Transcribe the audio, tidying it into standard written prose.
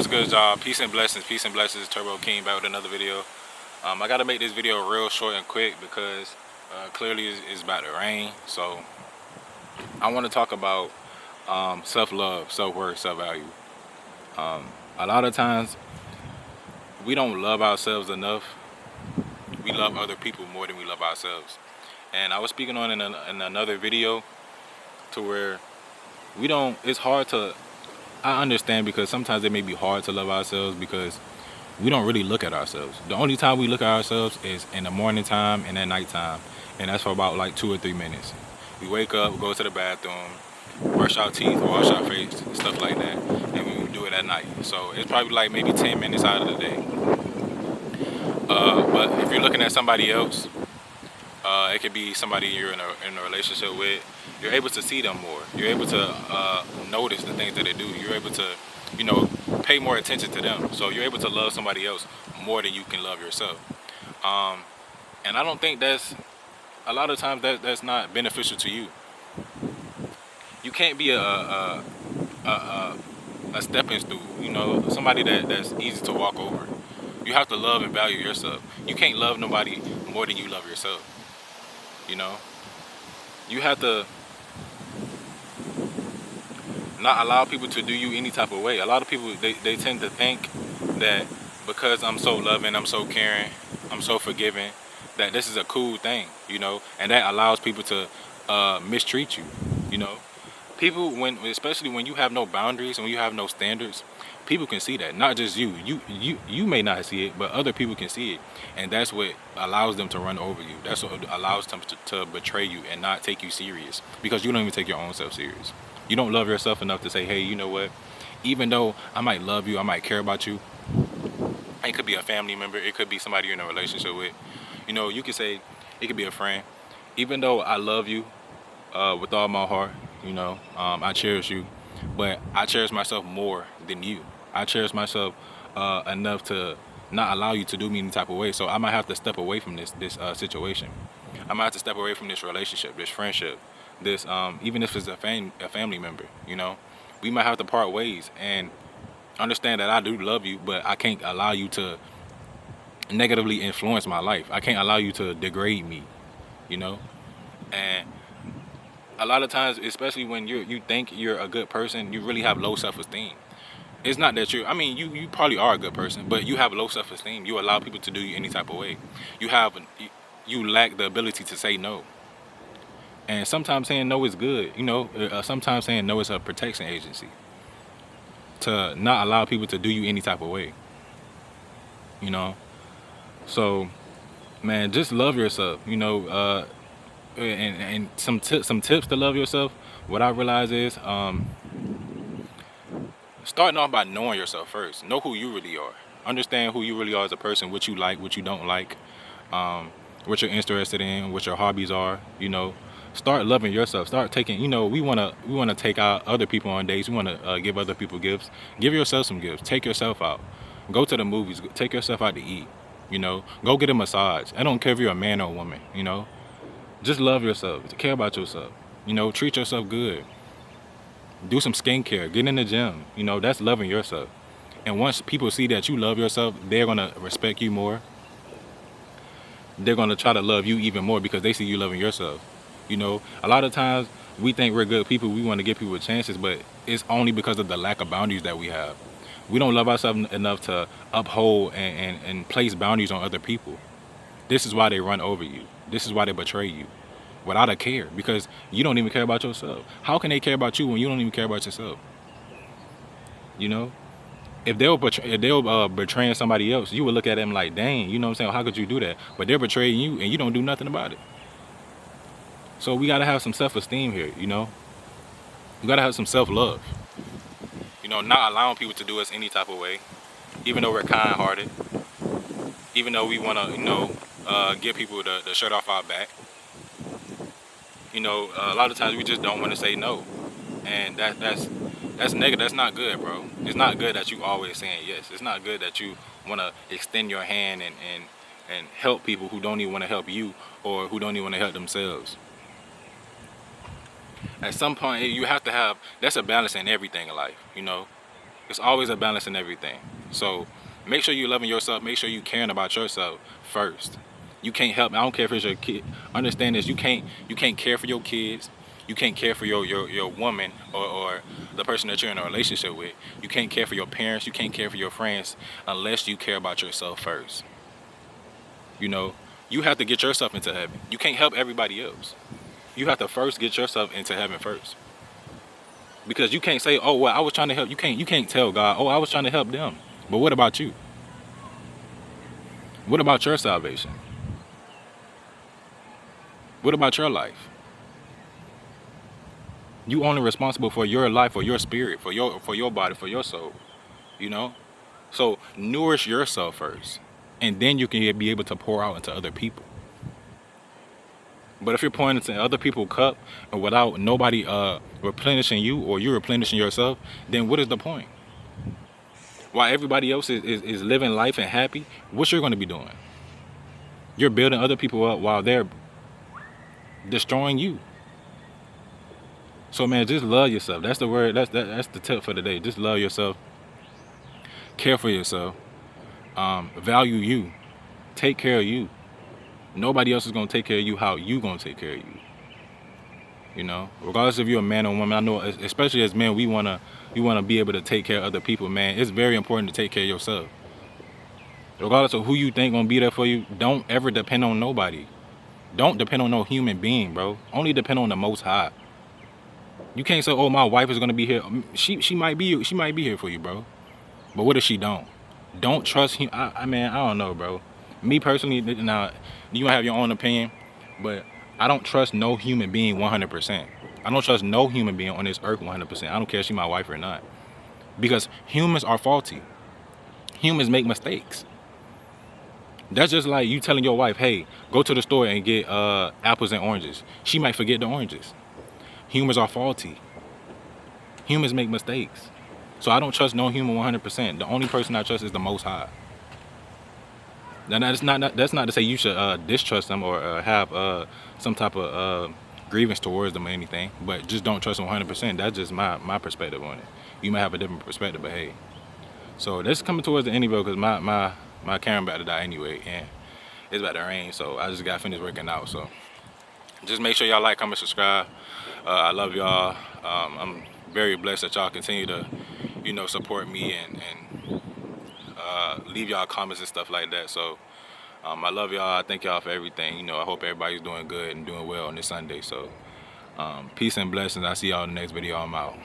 What's good, y'all? Peace and blessings, Turbo King back with another video. I gotta make this video real short and quick because clearly it's about to rain. So I want to talk about self-love, self-worth, self-value. A lot of times we don't love ourselves enough. We love other people more than we love ourselves. And I was speaking on in another video to where we don't, it's hard to, I understand because sometimes it may be hard to love ourselves because we don't really look at ourselves. The only time we look at ourselves is in the morning time and at night time. And that's for about like 2 or 3 minutes. We wake up, go to the bathroom, brush our teeth, wash our face, stuff like that. And we do it at night. So it's probably like maybe 10 minutes out of the day. But if you're looking at somebody else, it could be somebody you're in a relationship with, you're able to see them more. You're able to notice the things that they do. You're able to, pay more attention to them. So you're able to love somebody else more than you can love yourself. And I don't think a lot of times that's not beneficial to you. You can't be a stepping stool, somebody that's easy to walk over. You have to love and value yourself. You can't love nobody more than you love yourself. You have to not allow people to do you any type of way. A lot of people, they tend to think that because I'm so loving, I'm so caring, I'm so forgiving, that this is a cool thing, and that allows people to mistreat you. People, especially when you have no boundaries, when you have no standards, people can see that. Not just you. You may not see it, but other people can see it, and that's what allows them to run over you. That's what allows them to betray you and not take you serious, because you don't even take your own self serious. You don't love yourself enough to say, hey, you know what? Even though I might love you, I might care about you. It could be a family member. It could be somebody you're in a relationship with. You could say it could be a friend. Even though I love you with all my heart, I cherish you, but I cherish myself more than you. I cherish myself enough to not allow you to do me any type of way. So I might have to step away from this situation. I might have to step away from this relationship, this friendship, this even if it's a family member. We might have to part ways and understand that I do love you, but I can't allow you to negatively influence my life. I can't allow you to degrade me, and a lot of times, especially when you think you're a good person, you really have low self-esteem. It's not that you probably are a good person, but you have low self-esteem. You allow people to do you any type of way. You lack the ability to say no. And sometimes saying no is good. Sometimes saying no is a protection agency to not allow people to do you any type of way. So, man, just love yourself. And some tips to love yourself. What I realize is starting off by knowing yourself first. Know who you really are. Understand who you really are as a person. What you like, what you don't like, what you're interested in, what your hobbies are. Start loving yourself. Start taking. We wanna take out other people on dates. We wanna give other people gifts. Give yourself some gifts. Take yourself out. Go to the movies. Take yourself out to eat. Go get a massage. I don't care if you're a man or a woman. Just love yourself. Care about yourself. Treat yourself good. Do some skincare. Get in the gym. That's loving yourself. And once people see that you love yourself, they're gonna respect you more. They're gonna try to love you even more because they see you loving yourself. A lot of times we think we're good people. We want to give people chances, but it's only because of the lack of boundaries that we have. We don't love ourselves enough to uphold and place boundaries on other people. This is why they run over you. This is why they betray you without a care, because you don't even care about yourself. How can they care about you when you don't even care about yourself? If they'll betraying somebody else, you would look at them like, dang, you know what I'm saying? How could you do that? But they're betraying you and you don't do nothing about it. So we got to have some self-esteem here, We got to have some self-love. Not allowing people to do us any type of way, even though we're kind-hearted, even though we want to, give people the shirt off our back. A lot of times we just don't want to say no. And that's negative. That's not good, bro. It's not good that you always saying yes. It's not good that you want to extend your hand and help people who don't even want to help you or who don't even want to help themselves. At some point, you have to have, that's a balance in everything in life, It's always a balance in everything. So make sure you're loving yourself. Make sure you caring about yourself first. You can't help. I don't care if it's your kid. Understand this. You can't care for your kids. You can't care for your woman or the person that you're in a relationship with. You can't care for your parents. You can't care for your friends unless you care about yourself first. You know, you have to get yourself into heaven. You can't help everybody else. You have to first get yourself into heaven first. Because you can't say, "Oh, well, I was trying to help." You can't tell God, "Oh, I was trying to help them." But what about you? What about your salvation? What about your life? You only responsible for your life, for your spirit, for your body, for your soul. You know? So nourish yourself first. And then you can be able to pour out into other people. But if you're pouring into other people's cup and without nobody replenishing you or you replenishing yourself, then what is the point? While everybody else is living life and happy, what you're going to be doing? You're building other people up while they're destroying you. So man, just love yourself. That's the word. That's the tip for today. Just love yourself. Care for yourself. Value you. Take care of you. Nobody else is gonna take care of you how you gonna take care of you. You know, regardless if you're a man or woman. I know, especially as men, we wanna be able to take care of other people. Man, it's very important to take care of yourself. Regardless of who you think gonna be there for you, don't ever depend on nobody. Don't depend on no human being, bro. Only depend on the Most High. You can't say, "Oh, my wife is gonna be here." She might be here for you, bro. But what if she don't? Don't trust him. I mean, I don't know, bro. Me personally, now you might have your own opinion, but I don't trust no human being 100%. I don't trust no human being on this earth 100%. I don't care if she's my wife or not, because humans are faulty. Humans make mistakes. That's just like you telling your wife, "Hey, go to the store and get apples and oranges." She might forget the oranges. Humans are faulty. Humans make mistakes. So I don't trust no human 100%. The only person I trust is the Most High. Now that's not to say you should distrust them or have some type of grievance towards them or anything. But just don't trust them 100%. That's just my perspective on it. You might have a different perspective, but hey. So this is coming towards the end of it because my camera about to die anyway, and it's about to rain. So I just got finished working out. So just make sure y'all like, comment, subscribe. I love y'all. I'm very blessed that y'all continue to, support me and leave y'all comments and stuff like that. So I love y'all. I thank y'all for everything. I hope everybody's doing good and doing well on this Sunday. So peace and blessings. I'll see y'all in the next video. I'm out.